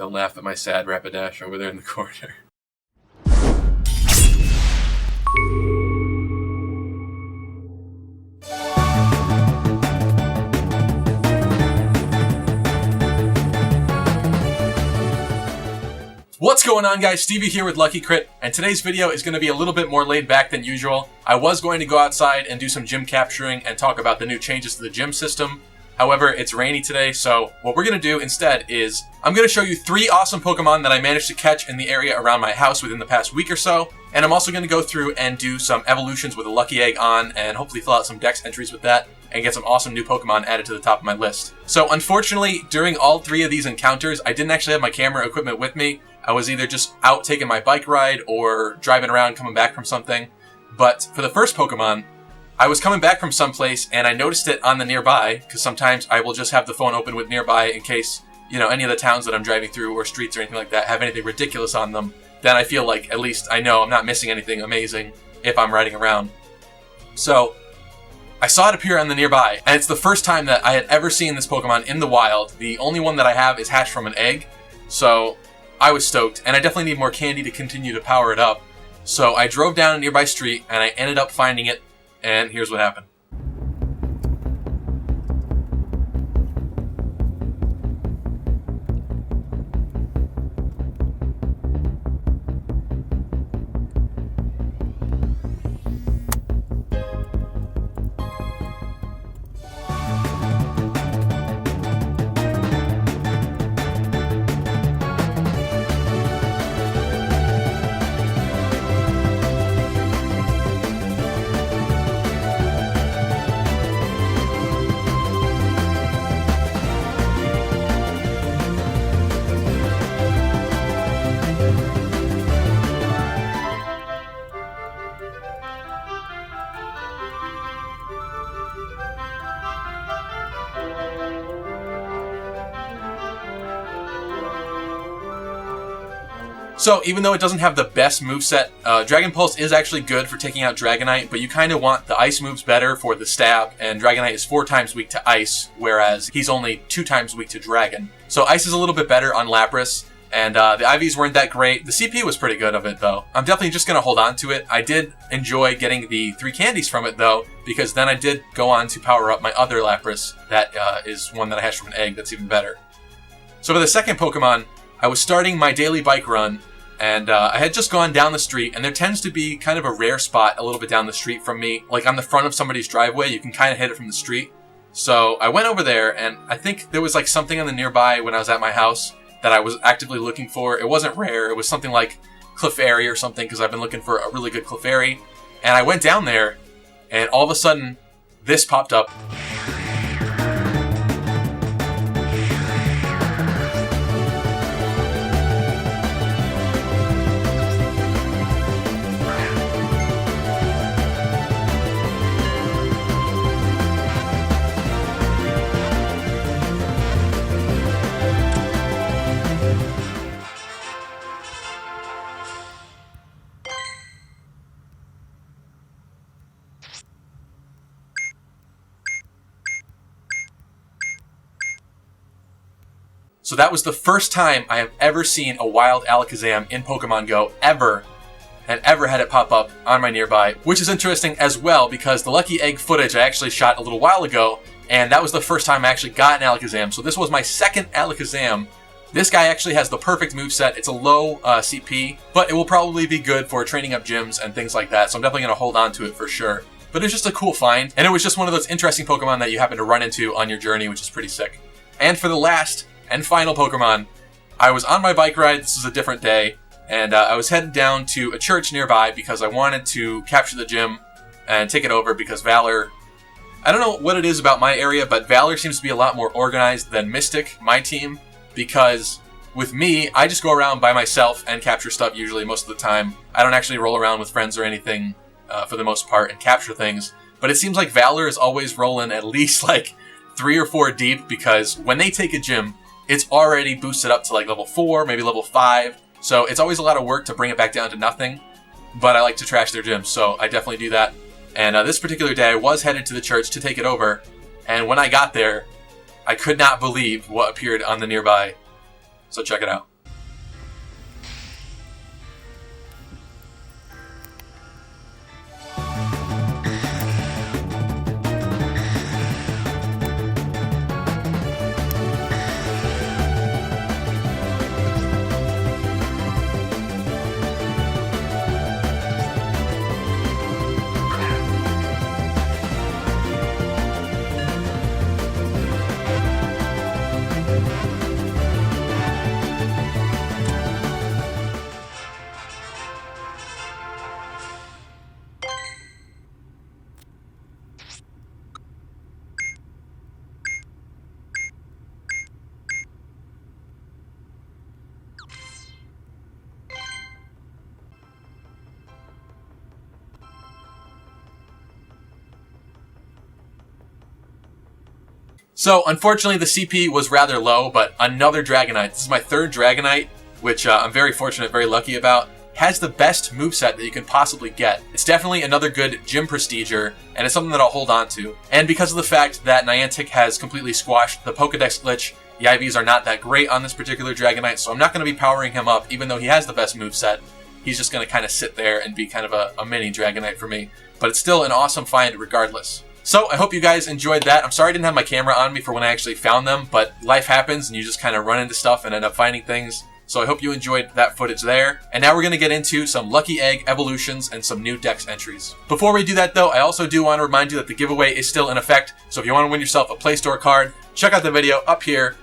Don't laugh at my sad Rapidash over there in the corner. What's going on, guys? Stevie here with Lucky Crit, and today's video is going to be a little bit more laid back than usual. I was going to go outside and do some gym capturing and talk about the new changes to the gym system. However, it's rainy today, so what we're going to do instead is I'm going to show you 3 awesome Pokemon that I managed to catch in the area around my house within the past week or so, and I'm also going to go through and do some evolutions with a Lucky Egg on and hopefully fill out some Dex entries with that and get some awesome new Pokemon added to the top of my list. So unfortunately, during all 3 of these encounters, I didn't actually have my camera equipment with me. I was either just out taking my bike ride or driving around coming back from something. But for the first Pokemon, I was coming back from someplace and I noticed it on the nearby, because sometimes I will just have the phone open with nearby in case, any of the towns that I'm driving through or streets or anything like that have anything ridiculous on them. Then I feel like at least I know I'm not missing anything amazing if I'm riding around. So I saw it appear on the nearby, and it's the first time that I had ever seen this Pokemon in the wild. The only one that I have is hatched from an egg, so I was stoked, and I definitely need more candy to continue to power it up. So I drove down a nearby street, and I ended up finding it, and here's what happened. So, even though it doesn't have the best moveset, Dragon Pulse is actually good for taking out Dragonite, but you kind of want the ice moves better for the stab, and Dragonite is 4 times weak to ice, whereas he's only 2 times weak to Dragon. So ice is a little bit better on Lapras, and the IVs weren't that great. The CP was pretty good of it, though. I'm definitely just going to hold on to it. I did enjoy getting the 3 candies from it, though, because then I did go on to power up my other Lapras. That is one that I hatched from an egg that's even better. So for the second Pokemon, I was starting my daily bike run, and I had just gone down the street, and there tends to be kind of a rare spot a little bit down the street from me. Like on the front of somebody's driveway, you can kind of hit it from the street. So I went over there, and I think there was like something on the nearby when I was at my house that I was actively looking for. It wasn't rare. It was something like Clefairy or something, because I've been looking for a really good Clefairy. And I went down there, and all of a sudden, this popped up. So that was the first time I have ever seen a wild Alakazam in Pokemon Go, ever, and ever had it pop up on my nearby, which is interesting as well because the Lucky Egg footage I actually shot a little while ago, and that was the first time I actually got an Alakazam. So this was my second Alakazam. This guy actually has the perfect moveset. It's a low CP, but it will probably be good for training up gyms and things like that, so I'm definitely going to hold on to it for sure. But it's just a cool find, and it was just one of those interesting Pokemon that you happen to run into on your journey, which is pretty sick. And for the last and final Pokemon, I was on my bike ride. This is a different day, and I was headed down to a church nearby because I wanted to capture the gym and take it over because Valor, I don't know what it is about my area, but Valor seems to be a lot more organized than Mystic, my team, because with me, I just go around by myself and capture stuff usually most of the time. I don't actually roll around with friends or anything for the most part and capture things, but it seems like Valor is always rolling at least like 3 or 4 deep because when they take a gym, it's already boosted up to like level 4, maybe level 5. So it's always a lot of work to bring it back down to nothing. But I like to trash their gyms, so I definitely do that. And this particular day, I was headed to the church to take it over. And when I got there, I could not believe what appeared on the nearby. So check it out. So, unfortunately, the CP was rather low, but another Dragonite. This is my third Dragonite, which I'm very fortunate, very lucky about. Has the best moveset that you can possibly get. It's definitely another good gym prestiger, and it's something that I'll hold on to. And because of the fact that Niantic has completely squashed the Pokédex glitch, the IVs are not that great on this particular Dragonite, so I'm not going to be powering him up, even though he has the best moveset. He's just going to kind of sit there and be kind of a mini Dragonite for me. But it's still an awesome find regardless. So, I hope you guys enjoyed that. I'm sorry I didn't have my camera on me for when I actually found them, but life happens and you just kind of run into stuff and end up finding things. So I hope you enjoyed that footage there. And now we're going to get into some Lucky Egg evolutions and some new Dex entries. Before we do that though, I also do want to remind you that the giveaway is still in effect. So if you want to win yourself a Play Store card, check out the video up here.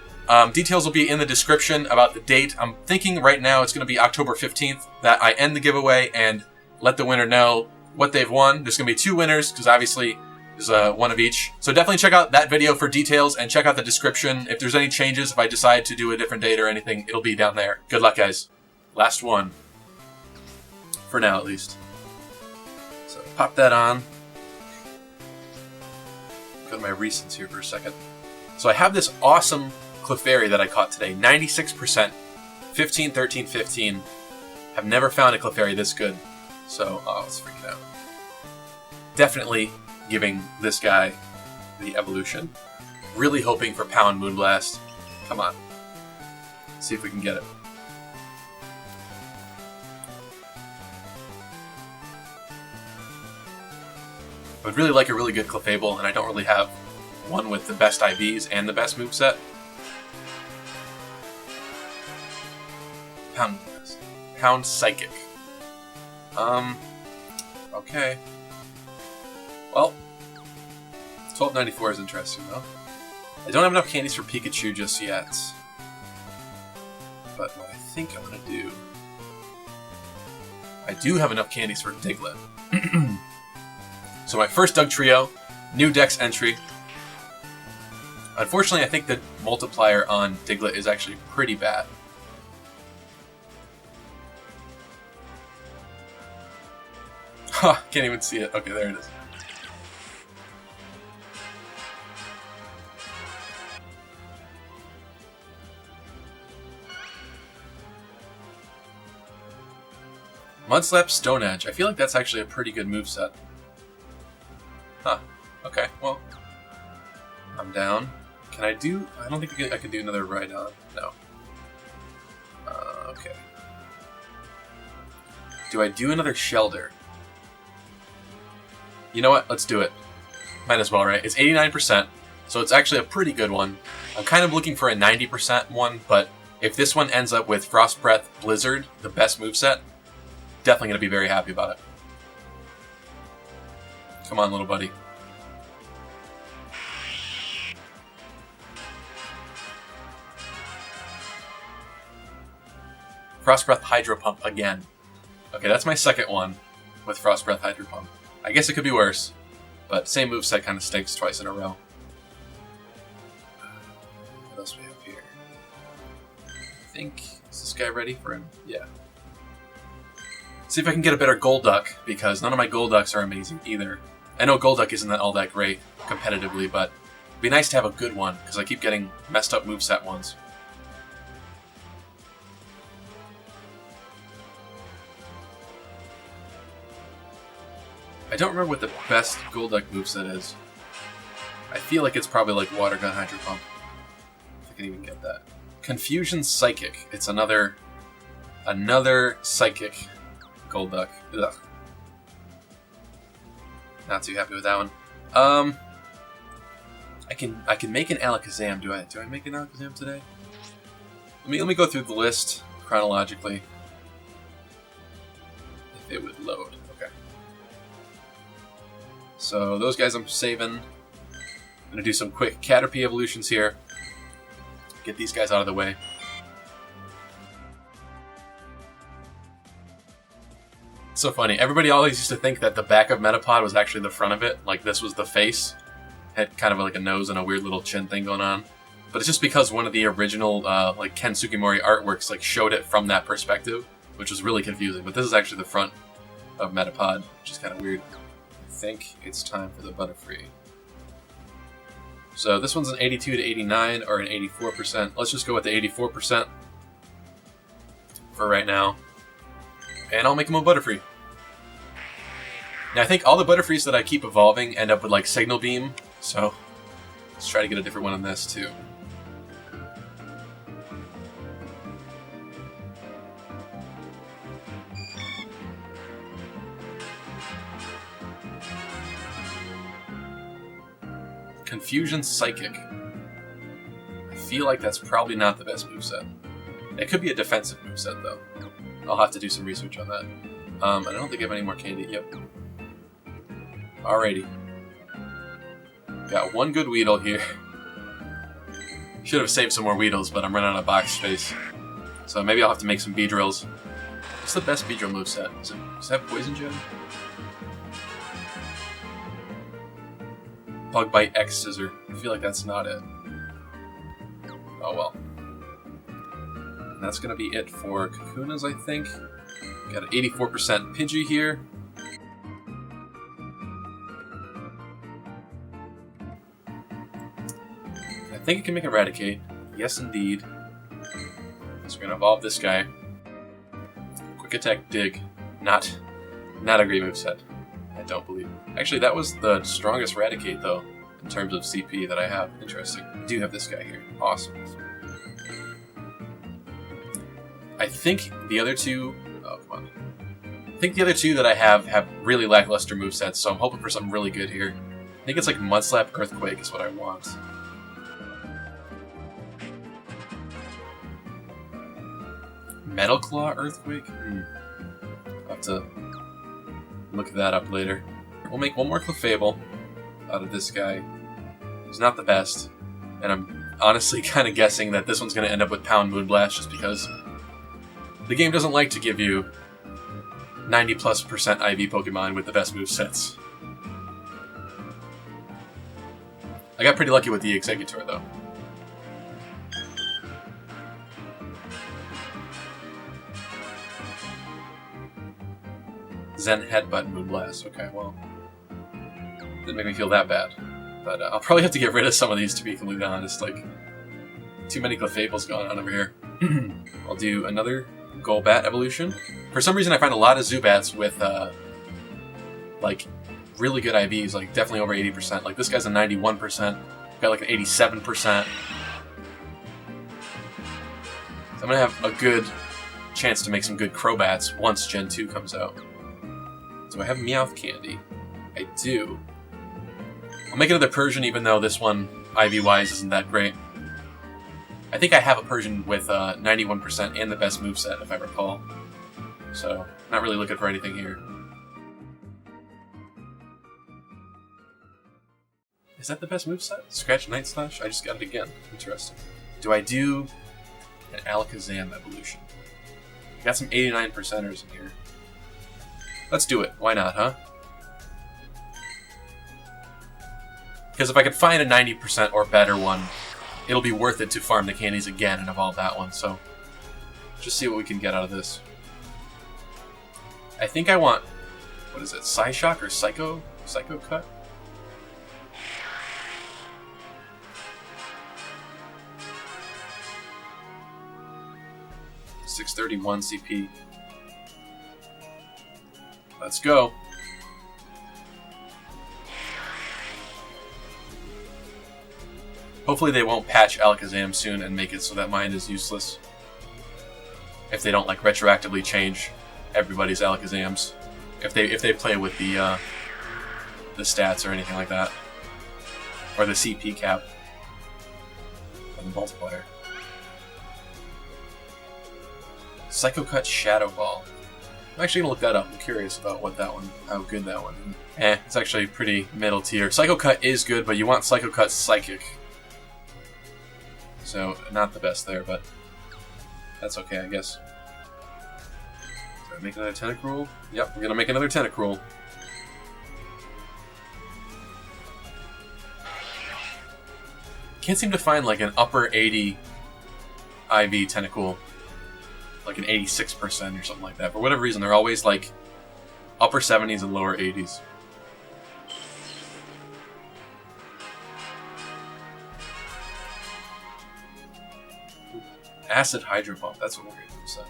Details will be in the description about the date. I'm thinking right now it's going to be October 15th that I end the giveaway and let the winner know what they've won. There's going to be 2 winners because obviously there's one of each. So definitely check out that video for details and check out the description. If there's any changes, if I decide to do a different date or anything, it'll be down there. Good luck, guys. Last one. For now, at least. So pop that on. Go to my recents here for a second. So I have this awesome Clefairy that I caught today. 96%. 15, 13, 15. I've never found a Clefairy this good. So, let's freak it out. Definitely giving this guy the evolution. Really hoping for Pound Moonblast. Come on. Let's see if we can get it. I would really like a really good Clefable, and I don't really have one with the best IVs and the best moveset. Pound Psychic. Okay. Well, 1294 is interesting, though. I don't have enough candies for Pikachu just yet. But what I think I'm going to do... I do have enough candies for Diglett. So my first Dugtrio, new Dex entry. Unfortunately, I think the multiplier on Diglett is actually pretty bad. Huh, can't even see it. Okay, there it is. Mudslap, Stone Edge. I feel like that's actually a pretty good moveset. Huh. Okay, well. I'm down. Can I do... I don't think I can do another Rhydon. No. Okay. Do I do another Shelder? You know what? Let's do it. Might as well, right? It's 89%, so it's actually a pretty good one. I'm kind of looking for a 90% one, but if this one ends up with Frost Breath Blizzard, the best moveset, definitely going to be very happy about it. Come on, little buddy. Frost Breath Hydro Pump again. Okay, that's my second one with Frost Breath Hydro Pump. I guess it could be worse, but same moveset kind of stinks twice in a row. What else we have here? I think, is this guy ready for him? Yeah. See if I can get a better Golduck, because none of my Golducks are amazing either. I know Golduck isn't all that great competitively, but it'd be nice to have a good one, because I keep getting messed up moveset ones. I don't remember what the best Golduck moveset is. I feel like it's probably like Water Gun, Hydro Pump. If I can even get that. Confusion Psychic. It's another Psychic Golduck. Ugh. Not too happy with that one. I can make an Alakazam. Do I make an Alakazam today? Let me go through the list chronologically. If it would load. Okay. So those guys I'm saving. I'm gonna do some quick Caterpie evolutions here. Get these guys out of the way. It's so funny. Everybody always used to think that the back of Metapod was actually the front of it. Like this was the face. Had kind of like a nose and a weird little chin thing going on. But it's just because one of the original like Ken Sugimori artworks like showed it from that perspective, which was really confusing. But this is actually the front of Metapod, which is kind of weird. I think it's time for the Butterfree. So this one's an 82 to 89 or an 84%. Let's just go with the 84% for right now. And I'll make him a Butterfree. Now I think all the Butterfrees that I keep evolving end up with like Signal Beam, so let's try to get a different one on this too. Confusion Psychic. I feel like that's probably not the best moveset. It could be a defensive moveset though. I'll have to do some research on that. I don't think I have any more candy. Yep. Alrighty. Got one good Weedle here. Should have saved some more Weedles, but I'm running out of box space. So maybe I'll have to make some Beedrills. What's the best Beedrill moveset? Does it have Poison Gem? Bug Bite X Scissor. I feel like that's not it. Oh well. And that's going to be it for Kakunas, I think. Got an 84% Pidgey here. I think it can make Eradicate. Yes, indeed. So we're going to evolve this guy. Quick Attack Dig. Not a great moveset. I don't believe. Actually, that was the strongest Eradicate, though, in terms of CP that I have. Interesting. I do have this guy here. Awesome. I think the other two... Oh, come on. I think the other two that I have really lackluster movesets, so I'm hoping for something really good here. I think it's like Mudslap Earthquake is what I want. Metal Claw Earthquake? I'll have to look that up later. We'll make one more Clefable out of this guy. He's not the best, and I'm honestly kind of guessing that this one's going to end up with Pound Moonblast just because the game doesn't like to give you 90+% IV Pokemon with the best movesets. I got pretty lucky with the Executor, though. Zen Headbutt Moonblast. Okay, well, didn't make me feel that bad. But I'll probably have to get rid of some of these, to be completely honest. Like, too many Clefables going on over here. I'll do another Golbat evolution. For some reason, I find a lot of Zubats with, like, really good IVs, like, definitely over 80%. Like, this guy's a 91%. Got, like, an 87%. So I'm gonna have a good chance to make some good Crobats once Gen 2 comes out. Do I have Meowth Candy? I do. I'll make another Persian, even though this one, IV-wise, isn't that great. I think I have a Persian with 91% and the best moveset, if I recall. So, not really looking for anything here. Is that the best moveset? Scratch Night Slash? I just got it again. Interesting. Do I do an Alakazam evolution? I got some 89%ers in here. Let's do it. Why not, huh? Because if I could find a 90% or better one, it'll be worth it to farm the candies again and evolve that one, so just see what we can get out of this. I think I want, what is it, Psyshock or Psycho Cut? $631 CP. Let's go. Hopefully they won't patch Alakazam soon and make it so that mine is useless. If they don't like retroactively change everybody's Alakazams. If they play with the stats or anything like that. Or the CP cap. Or the multiplier. Psycho Cut Shadow Ball. I'm actually gonna look that up. I'm curious about what that one, how good that one is. It's actually pretty middle tier. Psycho Cut is good, but you want Psycho Cut Psychic. So, not the best there, but that's okay, I guess. Do I make another Tentacruel? Yep, we're gonna make another Tentacruel. Can't seem to find like an upper 80 IV Tentacool. Like an 86% or something like that. For whatever reason, they're always like upper 70s and lower 80s. Acid Hydro Pump. That's what we're going to do. So.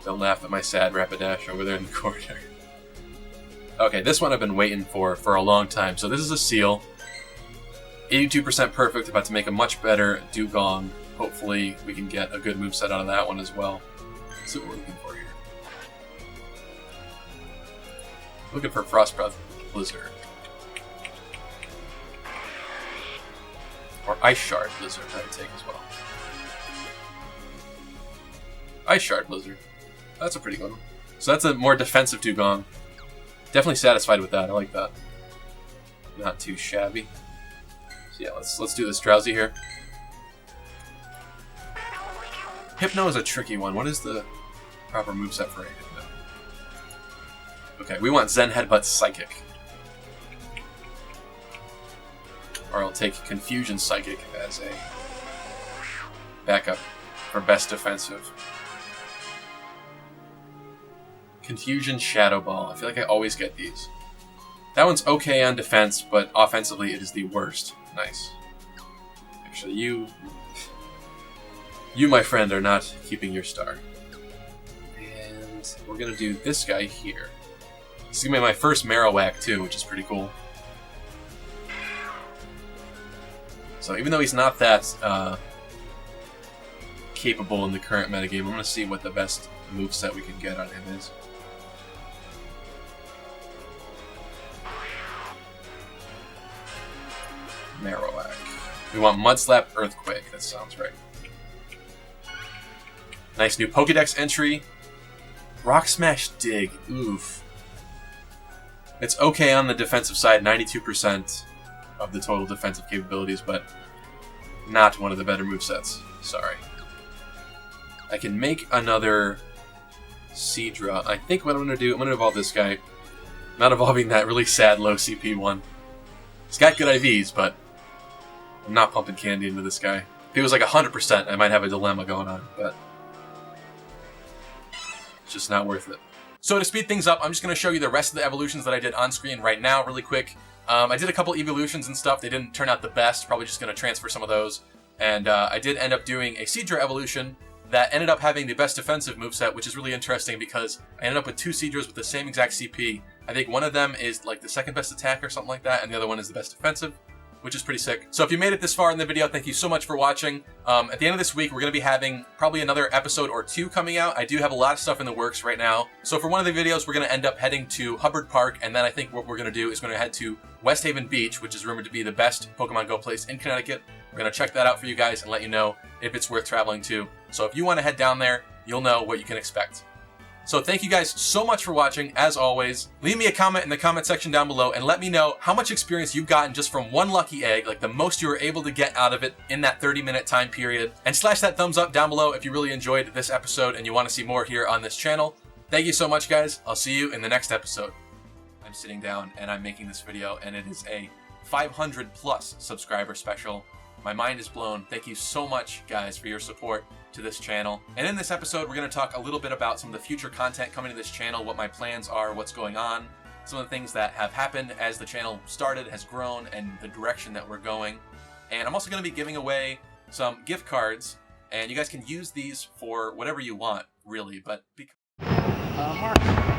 Don't laugh at my sad Rapidash over there in the corner. Okay, this one I've been waiting for a long time. So this is a Seal. 82% perfect, about to make a much better Dugong. Hopefully we can get a good moveset out of that one as well. Let's see what we're looking for here. Looking for Frost Breath Blizzard. Or Ice Shard Blizzard, I would take as well. Ice Shard Blizzard. That's a pretty good one. So that's a more defensive Dugong. Definitely satisfied with that. I like that. Not too shabby. So yeah, let's do this Drowsy here. Hypno is a tricky one. What is the proper moveset for a Hypno? Okay, we want Zen Headbutt Psychic. Or I'll take Confusion Psychic as a backup for best defensive. Confusion Shadow Ball. I feel like I always get these. That one's okay on defense, but offensively it is the worst. Nice. Actually, you, my friend, are not keeping your star. And we're going to do this guy here. This is going to be my first Marowak, too, which is pretty cool. So even though he's not that capable in the current metagame, I'm going to see what the best moveset we can get on him is. Marowak. We want Mudslap Earthquake. That sounds right. Nice new Pokédex entry. Rock Smash Dig. Oof. It's okay on the defensive side, 92% of the total defensive capabilities, but not one of the better movesets. Sorry. I can make another Seadra. I think what I'm going to do, I'm going to evolve this guy. Not evolving that really sad low CP one. He's got good IVs, but I'm not pumping candy into this guy. If he was like 100%, I might have a dilemma going on, but it's just not worth it. So to speed things up, I'm just going to show you the rest of the evolutions that I did on screen right now really quick. I did a couple evolutions and stuff. They didn't turn out the best. Probably just going to transfer some of those. And I did end up doing a Seadra evolution that ended up having the best defensive moveset, which is really interesting because I ended up with two Seadras with the same exact CP. I think one of them is like the second best attack or something like that, and the other one is the best defensive, which is pretty sick. So if you made it this far in the video, thank you so much for watching. At the end of this week, we're going to be having probably another episode or two coming out. I do have a lot of stuff in the works right now. So for one of the videos, we're going to end up heading to Hubbard Park, and then I think what we're going to do is going to head to West Haven Beach, which is rumored to be the best Pokemon Go place in Connecticut. We're going to check that out for you guys and let you know if it's worth traveling to. So if you want to head down there, you'll know what you can expect. So thank you guys so much for watching. As always, leave me a comment in the comment section down below and let me know how much experience you've gotten just from one lucky egg, like the most you were able to get out of it in that 30-minute time period. And slash that thumbs up down below if you really enjoyed this episode and you want to see more here on this channel. Thank you so much, guys. I'll see you in the next episode. I'm sitting down and I'm making this video, and it is a 500+ subscriber special. My mind is blown. Thank you so much, guys, for your support to this channel. And in this episode, we're going to talk a little bit about some of the future content coming to this channel, what my plans are, what's going on, some of the things that have happened as the channel started, has grown, and the direction that we're going. And I'm also going to be giving away some gift cards, and you guys can use these for whatever you want, really. But Mark.